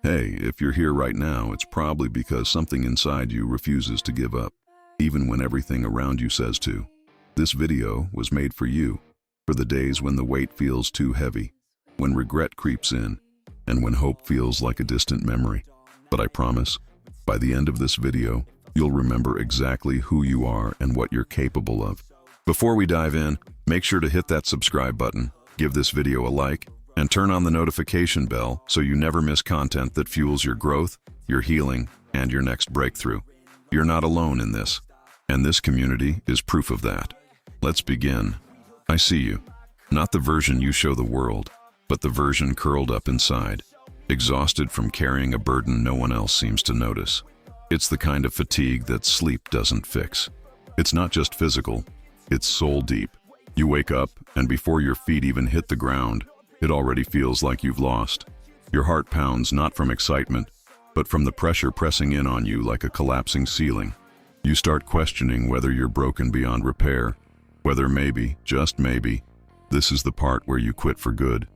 Hey, if you're here right now, it's probably because something inside you refuses to give up, even when everything around you says to. This video was made for you, for the days when the weight feels too heavy, when regret creeps in, and when hope feels like a distant memory. But I promise, by the end of this video, you'll remember exactly who you are and what you're capable of. Before we dive in, make sure to hit that subscribe button, give this video a like, and turn on the notification bell so you never miss content that fuels your growth, your healing, and your next breakthrough. You're not alone in this, and this community is proof of that. Let's begin. I see you. Not the version you show the world, but the version curled up inside, exhausted from carrying a burden no one else seems to notice. It's the kind of fatigue that sleep doesn't fix. It's not just physical, it's soul deep. You wake up, and before your feet even hit the ground, it already feels like you've lost. Your heart pounds not from excitement, but from the pressure pressing in on you like a collapsing ceiling. You start questioning whether you're broken beyond repair, whether maybe, just maybe, this is the part where you quit for good.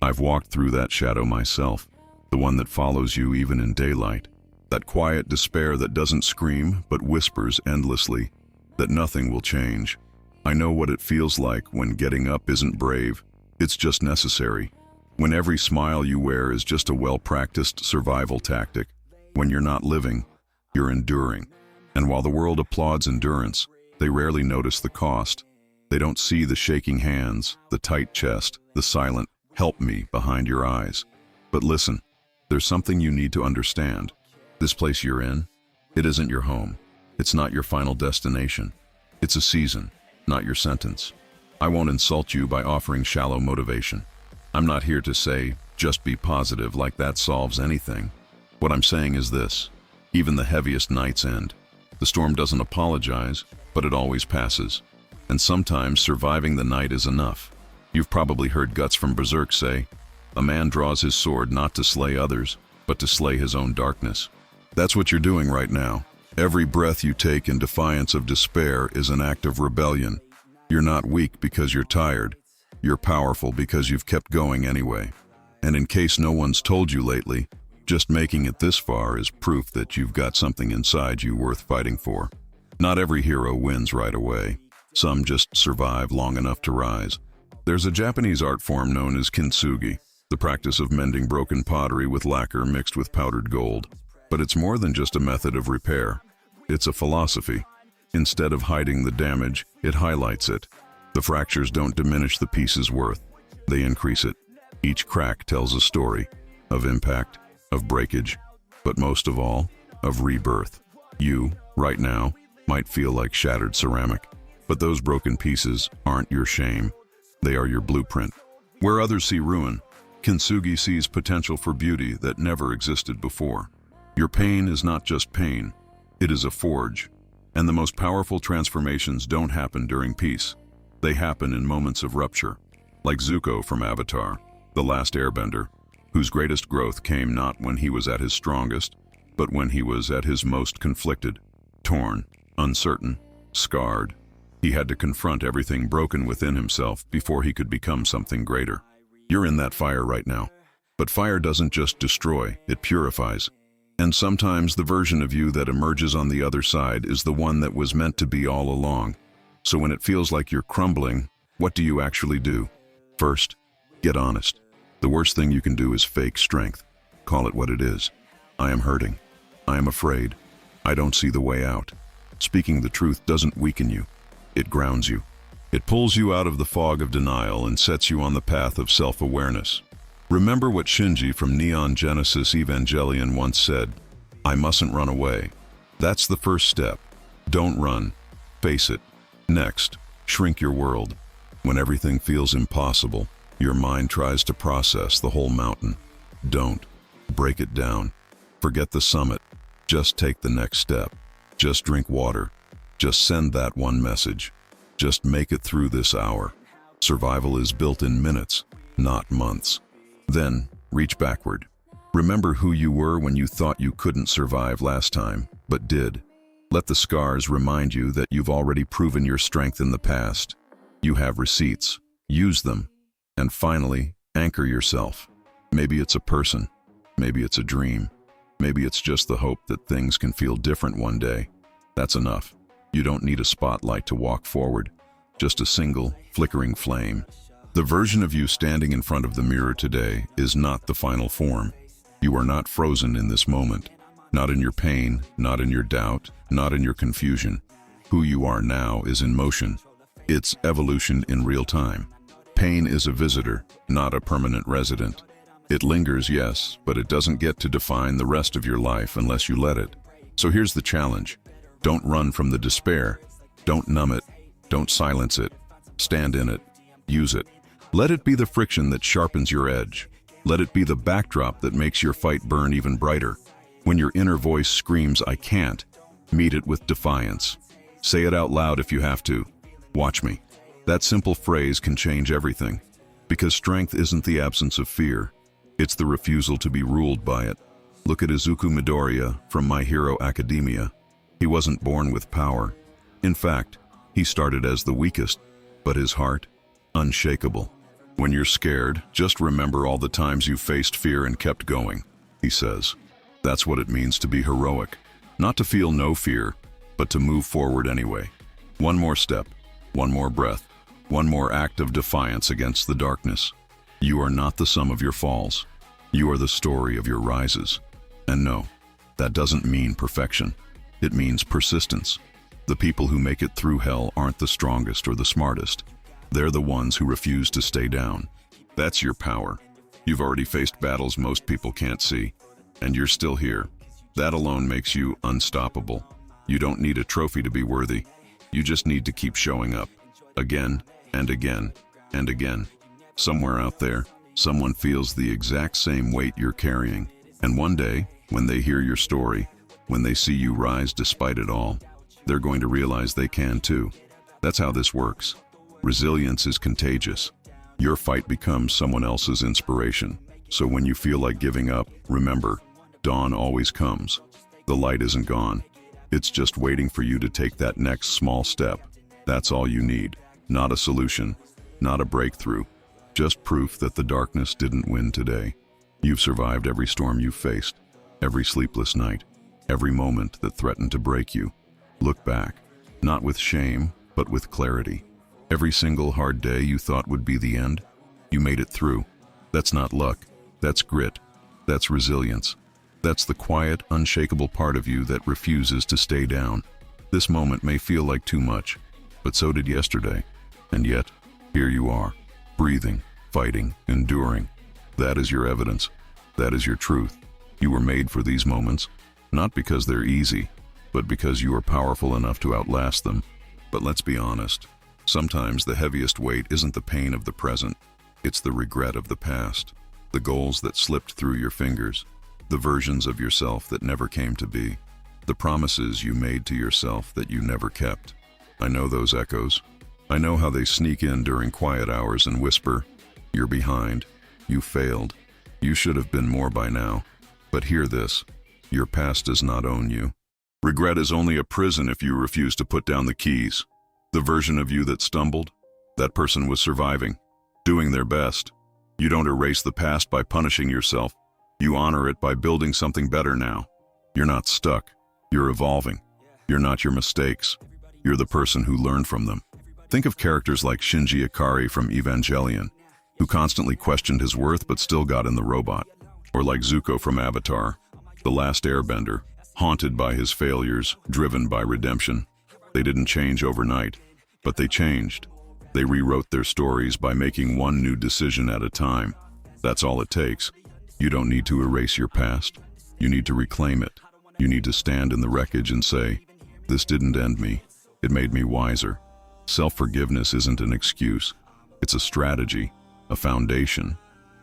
I've walked through that shadow myself, the one that follows you even in daylight. That quiet despair that doesn't scream but whispers endlessly that nothing will change. I know what it feels like when getting up isn't brave, it's just necessary. When every smile you wear is just a well-practiced survival tactic. When you're not living, you're enduring. And while the world applauds endurance, they rarely notice the cost. They don't see the shaking hands, the tight chest, the silent "help me" behind your eyes. But listen, there's something you need to understand. This place you're in, it isn't your home. It's not your final destination. It's a season, not your sentence. I won't insult you by offering shallow motivation. I'm not here to say, just be positive, like that solves anything. What I'm saying is this: even the heaviest nights end. The storm doesn't apologize, but it always passes. And sometimes surviving the night is enough. You've probably heard Guts from Berserk say, "A man draws his sword not to slay others, but to slay his own darkness." That's what you're doing right now. Every breath you take in defiance of despair is an act of rebellion. You're not weak because you're tired. You're powerful because you've kept going anyway. And in case no one's told you lately, just making it this far is proof that you've got something inside you worth fighting for. Not every hero wins right away. Some just survive long enough to rise. There's a Japanese art form known as kintsugi, the practice of mending broken pottery with lacquer mixed with powdered gold. But it's more than just a method of repair. It's a philosophy. Instead of hiding the damage, it highlights it. The fractures don't diminish the piece's worth. They increase it. Each crack tells a story of impact, of breakage, but most of all, of rebirth. You, right now, might feel like shattered ceramic, but those broken pieces aren't your shame. They are your blueprint. Where others see ruin, kintsugi sees potential for beauty that never existed before. Your pain is not just pain, it is a forge. And the most powerful transformations don't happen during peace. They happen in moments of rupture, like Zuko from Avatar, the last airbender, whose greatest growth came not when he was at his strongest, but when he was at his most conflicted, torn, uncertain, scarred. He had to confront everything broken within himself before he could become something greater. You're in that fire right now. But fire doesn't just destroy, it purifies. And sometimes the version of you that emerges on the other side is the one that was meant to be all along. So when it feels like you're crumbling, what do you actually do? First, get honest. The worst thing you can do is fake strength. Call it what it is. I am hurting. I am afraid. I don't see the way out. Speaking the truth doesn't weaken you. It grounds you. It pulls you out of the fog of denial and sets you on the path of self-awareness. Remember what Shinji from Neon Genesis Evangelion once said, "I mustn't run away." That's the first step. Don't run. Face it. Next, shrink your world. When everything feels impossible, your mind tries to process the whole mountain. Don't. Break it down. Forget the summit. Just take the next step. Just drink water. Just send that one message. Just make it through this hour. Survival is built in minutes, not months. Then, reach backward. Remember who you were when you thought you couldn't survive last time, but did. Let the scars remind you that you've already proven your strength in the past. You have receipts. Use them. And finally, anchor yourself. Maybe it's a person. Maybe it's a dream. Maybe it's just the hope that things can feel different one day. That's enough. You don't need a spotlight to walk forward, just a single, flickering flame. The version of you standing in front of the mirror today is not the final form. You are not frozen in this moment. Not in your pain, not in your doubt, not in your confusion. Who you are now is in motion. It's evolution in real time. Pain is a visitor, not a permanent resident. It lingers, yes, but it doesn't get to define the rest of your life unless you let it. So here's the challenge. Don't run from the despair. Don't numb it. Don't silence it. Stand in it. Use it. Let it be the friction that sharpens your edge. Let it be the backdrop that makes your fight burn even brighter. When your inner voice screams, "I can't," meet it with defiance. Say it out loud if you have to. Watch me. That simple phrase can change everything. Because strength isn't the absence of fear. It's the refusal to be ruled by it. Look at Izuku Midoriya from My Hero Academia. He wasn't born with power. In fact, he started as the weakest, but his heart, unshakable. When you're scared, just remember all the times you faced fear and kept going, he says. That's what it means to be heroic. Not to feel no fear, but to move forward anyway. One more step, one more breath, one more act of defiance against the darkness. You are not the sum of your falls. You are the story of your rises. And no, that doesn't mean perfection. It means persistence. The people who make it through hell aren't the strongest or the smartest. They're the ones who refuse to stay down. That's your power. You've already faced battles most people can't see, and you're still here. That alone makes you unstoppable. You don't need a trophy to be worthy. You just need to keep showing up. Again and again and again. Somewhere out there, someone feels the exact same weight you're carrying. And one day, when they hear your story, when they see you rise despite it all, they're going to realize they can too. That's how this works. Resilience is contagious. Your fight becomes someone else's inspiration. So when you feel like giving up, remember, dawn always comes. The light isn't gone. It's just waiting for you to take that next small step. That's all you need. Not a solution, not a breakthrough. Just proof that the darkness didn't win today. You've survived every storm you've faced, every sleepless night, every moment that threatened to break you. Look back, not with shame, but with clarity. Every single hard day you thought would be the end, you made it through. That's not luck, that's grit, that's resilience. That's the quiet, unshakable part of you that refuses to stay down. This moment may feel like too much, but so did yesterday. And yet, here you are, breathing, fighting, enduring. That is your evidence. That is your truth. You were made for these moments, not because they're easy, but because you are powerful enough to outlast them. But let's be honest. Sometimes the heaviest weight isn't the pain of the present, it's the regret of the past, the goals that slipped through your fingers, the versions of yourself that never came to be, the promises you made to yourself that you never kept. I know those echoes. I know how they sneak in during quiet hours and whisper, "You're behind. You failed. You should have been more by now." But hear this, your past does not own you. Regret is only a prison if you refuse to put down the keys. The version of you that stumbled, that person was surviving, doing their best. You don't erase the past by punishing yourself. You honor it by building something better now. You're not stuck. You're evolving. You're not your mistakes. You're the person who learned from them. Think of characters like Shinji Ikari from Evangelion, who constantly questioned his worth but still got in the robot. Or like Zuko from Avatar, the last airbender, haunted by his failures, driven by redemption. They didn't change overnight, but they changed. They rewrote their stories by making one new decision at a time. That's all it takes. You don't need to erase your past. You need to reclaim it. You need to stand in the wreckage and say, "This didn't end me. It made me wiser." Self-forgiveness isn't an excuse. It's a strategy, a foundation.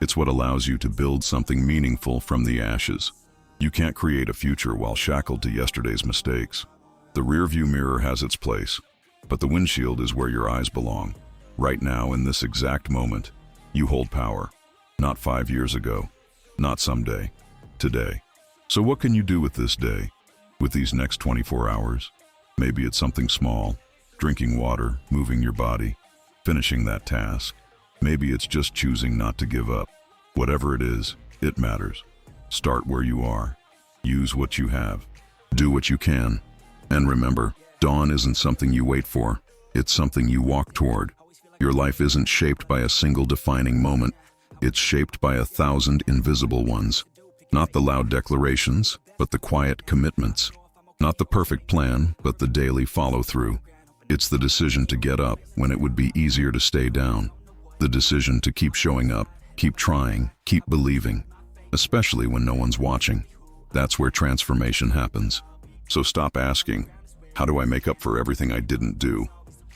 It's what allows you to build something meaningful from the ashes. You can't create a future while shackled to yesterday's mistakes. The rearview mirror has its place, but the windshield is where your eyes belong. Right now, in this exact moment, you hold power. Not 5 years ago, not someday, today. So what can you do with this day, with these next 24 hours? Maybe it's something small, drinking water, moving your body, finishing that task. Maybe it's just choosing not to give up. Whatever it is, it matters. Start where you are. Use what you have. Do what you can. And remember, dawn isn't something you wait for. It's something you walk toward. Your life isn't shaped by a single defining moment. It's shaped by 1,000 invisible ones. Not the loud declarations, but the quiet commitments. Not the perfect plan, but the daily follow-through. It's the decision to get up when it would be easier to stay down. The decision to keep showing up, keep trying, keep believing, especially when no one's watching. That's where transformation happens. So stop asking, how do I make up for everything I didn't do?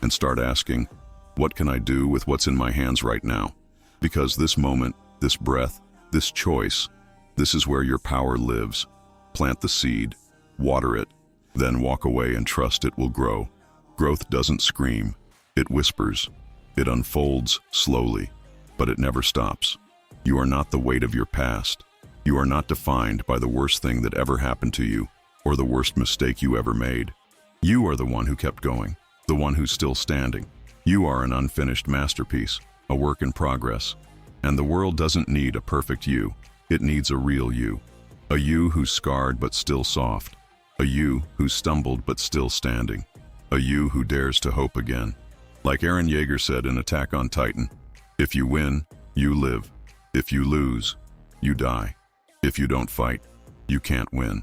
And start asking, what can I do with what's in my hands right now? Because this moment, this breath, this choice, this is where your power lives. Plant the seed, water it, then walk away and trust it will grow. Growth doesn't scream, it whispers. It unfolds slowly, but it never stops. You are not the weight of your past. You are not defined by the worst thing that ever happened to you or the worst mistake you ever made. You are the one who kept going, the one who's still standing. You are an unfinished masterpiece, a work in progress. And the world doesn't need a perfect you. It needs a real you. A you who's scarred but still soft. A you who's stumbled but still standing. A you who dares to hope again. Like Eren Yeager said in Attack on Titan, if you win, you live. If you lose, you die. If you don't fight, you can't win.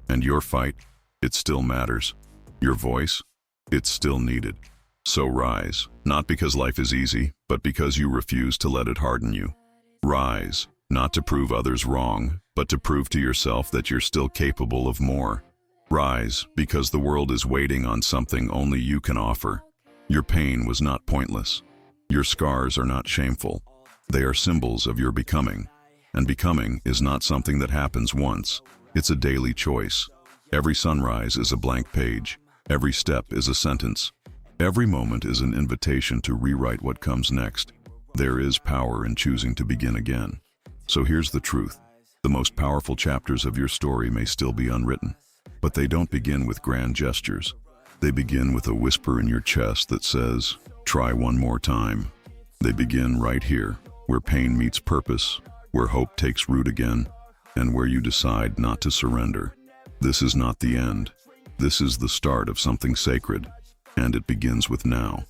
And your fight, it still matters. Your voice, it's still needed. So rise, not because life is easy, but because you refuse to let it harden you. Rise, not to prove others wrong, but to prove to yourself that you're still capable of more. Rise, because the world is waiting on something only you can offer. Your pain was not pointless. Your scars are not shameful. They are symbols of your becoming. And becoming is not something that happens once. It's a daily choice. Every sunrise is a blank page. Every step is a sentence. Every moment is an invitation to rewrite what comes next. There is power in choosing to begin again. So here's the truth. The most powerful chapters of your story may still be unwritten, but they don't begin with grand gestures. They begin with a whisper in your chest that says, try one more time. They begin right here, where pain meets purpose, where hope takes root again, and where you decide not to surrender. This is not the end. This is the start of something sacred, and it begins with now.